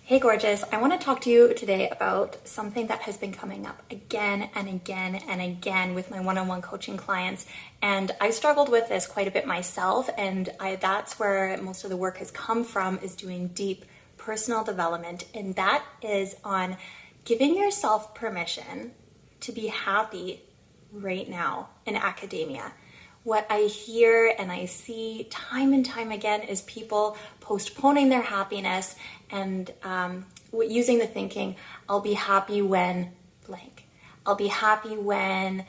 Hey gorgeous, I want to talk to you today about something that has been coming up again and again and again with my one-on-one coaching clients. And I struggled with this quite a bit myself, and that's where most of the work has come from, is doing deep personal development. And that is on giving yourself permission to be happy right now in academia. What I hear and I see time and time again is people postponing their happiness and using the thinking, I'll be happy when blank. I'll be happy when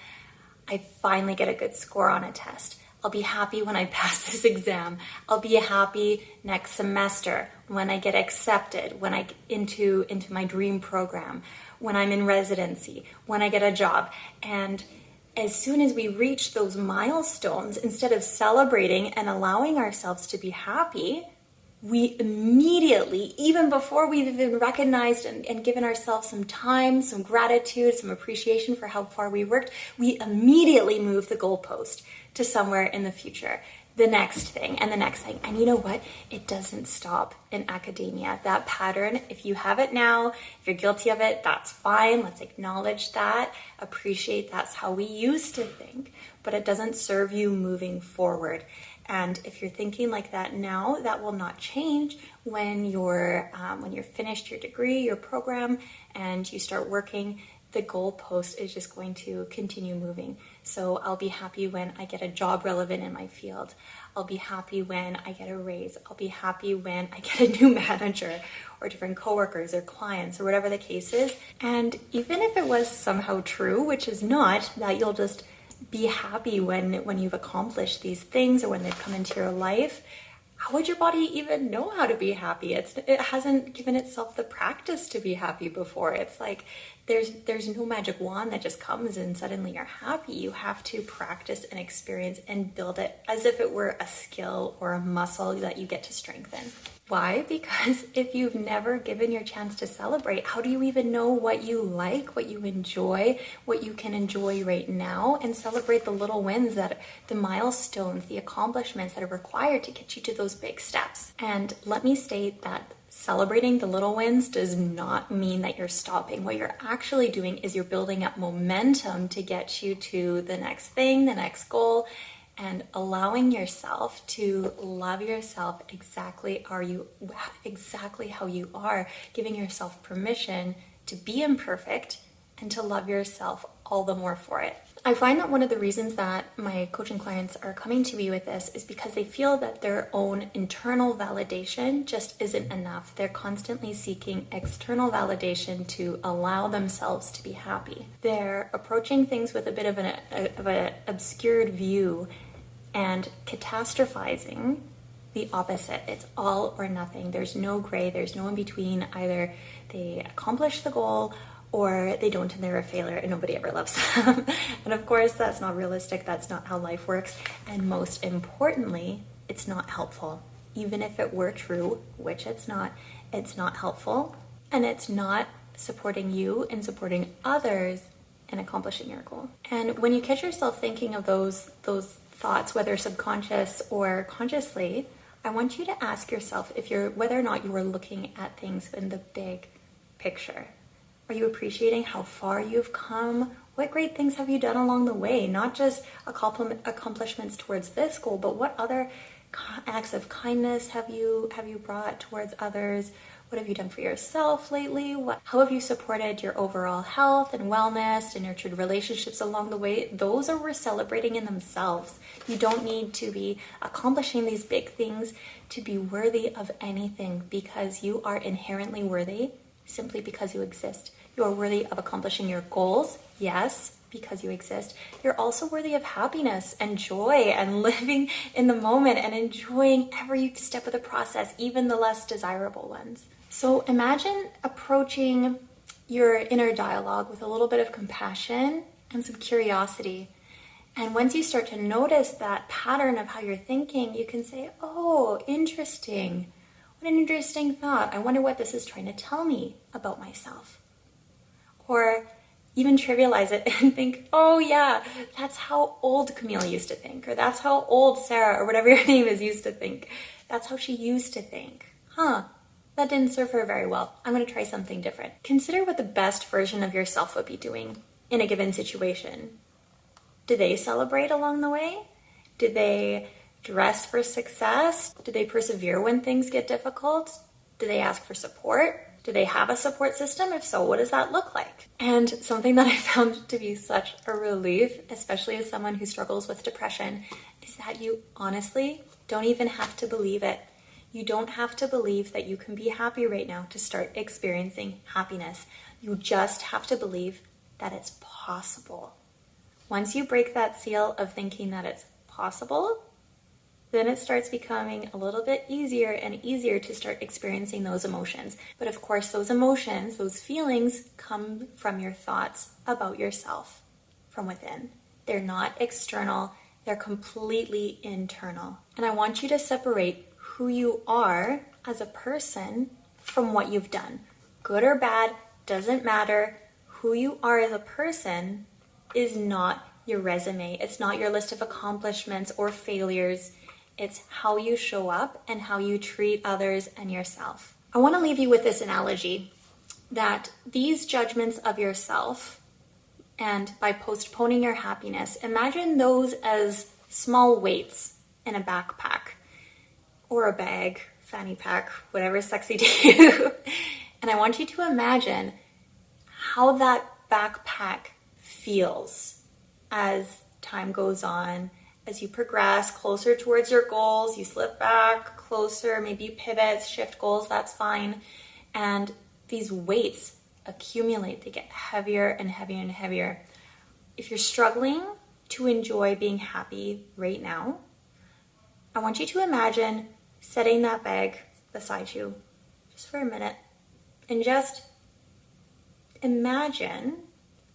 I finally get a good score on a test. I'll be happy when I pass this exam. I'll be happy next semester when I get accepted, when I get into my dream program, when I'm in residency, when I get a job. And as soon as we reach those milestones, instead of celebrating and allowing ourselves to be happy, we immediately, even before we've even recognized and given ourselves some time, some gratitude, some appreciation for how far we worked, we immediately move the goalpost to somewhere in the future. The next thing and the next thing. And you know what? It doesn't stop in academia. That pattern, if you have it now, if you're guilty of it, that's fine. Let's acknowledge that, appreciate that's how we used to think, but it doesn't serve you moving forward. And if you're thinking like that now, that will not change when you're finished your degree, your program, and you start working. The goalpost is just going to continue moving. So I'll be happy when I get a job relevant in my field. I'll be happy when I get a raise. I'll be happy when I get a new manager or different coworkers or clients or whatever the case is. And even if it was somehow true, which is not, that you'll just be happy when you've accomplished these things or when they've come into your life, how would your body even know how to be happy? It hasn't given itself the practice to be happy before. It's like there's no magic wand that just comes and suddenly you're happy. You have to practice and experience and build it as if it were a skill or a muscle that you get to strengthen. Why? Because if you've never given your chance to celebrate, how do you even know what you like, what you enjoy, what you can enjoy right now, and celebrate the little wins, the milestones, the accomplishments that are required to get you to those big steps? And let me state that celebrating the little wins does not mean that you're stopping. What you're actually doing is you're building up momentum to get you to the next thing, the next goal, and allowing yourself to love yourself exactly how you are, giving yourself permission to be imperfect and to love yourself all the more for it. I find that one of the reasons that my coaching clients are coming to me with this is because they feel that their own internal validation just isn't enough. They're constantly seeking external validation to allow themselves to be happy. They're approaching things with a bit of an obscured view and catastrophizing the opposite. It's all or nothing. There's no gray, there's no in between. Either they accomplish the goal or they don't and they're a failure and nobody ever loves them. And of course, that's not realistic. That's not how life works. And most importantly, it's not helpful. Even if it were true, which it's not helpful, and it's not supporting you and supporting others in accomplishing your goal. And when you catch yourself thinking of those thoughts, whether subconscious or consciously, I want you to ask yourself whether or not you are looking at things in the big picture. Are you appreciating how far you've come? What great things have you done along the way? Not just accomplishments towards this goal, but what other acts of kindness have you brought towards others? What have you done for yourself lately? How have you supported your overall health and wellness and nurtured relationships along the way? Those are worth celebrating in themselves. You don't need to be accomplishing these big things to be worthy of anything, because you are inherently worthy simply because you exist. You are worthy of accomplishing your goals, yes, because you exist. You're also worthy of happiness and joy and living in the moment and enjoying every step of the process, even the less desirable ones. So imagine approaching your inner dialogue with a little bit of compassion and some curiosity. And once you start to notice that pattern of how you're thinking, you can say, oh, interesting. What an interesting thought. I wonder what this is trying to tell me about myself. Or even trivialize it and think, oh yeah, that's how old Camille used to think, or that's how old Sarah, or whatever your name is, used to think. That's how she used to think. Huh, That didn't serve her very well. I'm going to try something different. Consider what the best version of yourself would be doing in a given situation. Did they celebrate along the way? Did they dress for success? Did they persevere when things get difficult? Did they ask for support? Do they have a support system? If so, what does that look like? And something that I found to be such a relief, especially as someone who struggles with depression, is that you honestly don't even have to believe it. You don't have to believe that you can be happy right now to start experiencing happiness. You just have to believe that it's possible. Once you break that seal of thinking that it's possible, then it starts becoming a little bit easier and easier to start experiencing those emotions. But of course, those emotions, those feelings come from your thoughts about yourself from within. They're not external, they're completely internal. And I want you to separate who you are as a person from what you've done. Good or bad, doesn't matter. Who you are as a person is not your resume. It's not your list of accomplishments or failures. It's how you show up and how you treat others and yourself. I want to leave you with this analogy that these judgments of yourself, and by postponing your happiness, imagine those as small weights in a backpack or a bag, fanny pack, whatever is sexy to you. And I want you to imagine how that backpack feels as time goes on. As you progress closer towards your goals, you slip back closer, maybe you pivot, shift goals, that's fine. And these weights accumulate, they get heavier and heavier and heavier. If you're struggling to enjoy being happy right now, I want you to imagine setting that bag beside you just for a minute and just imagine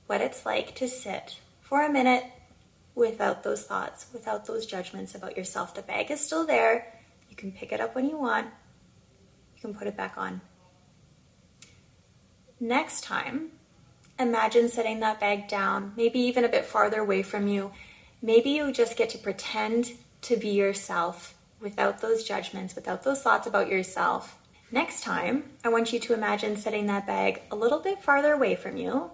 what it's like to sit for a minute without those thoughts, without those judgments about yourself. The bag is still there. You can pick it up when you want. You can put it back on. Next time, imagine setting that bag down, maybe even a bit farther away from you. Maybe you just get to pretend to be yourself without those judgments, without those thoughts about yourself. Next time, I want you to imagine setting that bag a little bit farther away from you.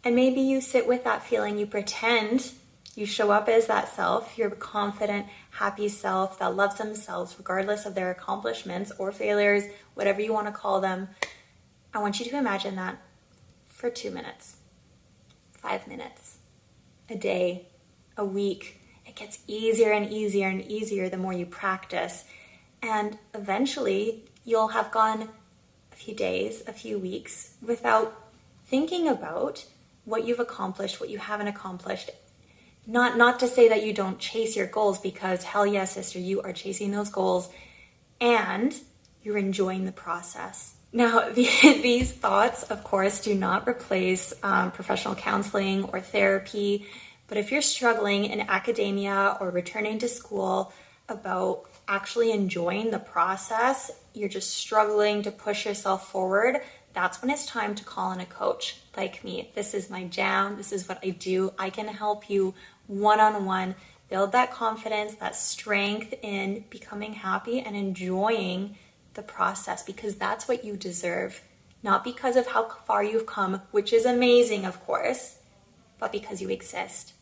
And maybe you sit with that feeling, you pretend you show up as that self, your confident, happy self that loves themselves regardless of their accomplishments or failures, whatever you want to call them. I want you to imagine that for 2 minutes, 5 minutes, a day, a week. It gets easier and easier and easier the more you practice. And eventually you'll have gone a few days, a few weeks without thinking about what you've accomplished, what you haven't accomplished. Not to say that you don't chase your goals, because hell yes, sister, you are chasing those goals and you're enjoying the process. Now, these thoughts, of course, do not replace professional counseling or therapy. But if you're struggling in academia or returning to school about actually enjoying the process, you're just struggling to push yourself forward, that's when it's time to call in a coach like me. This is my jam. This is what I do. I can help you one-on-one build that confidence, that strength in becoming happy and enjoying the process, because that's what you deserve. Not because of how far you've come, which is amazing, of course, but because you exist.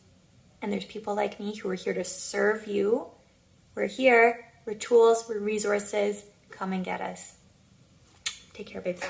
And there's people like me who are here to serve you. We're here, we're tools, we're resources. Come and get us. Take care, babes.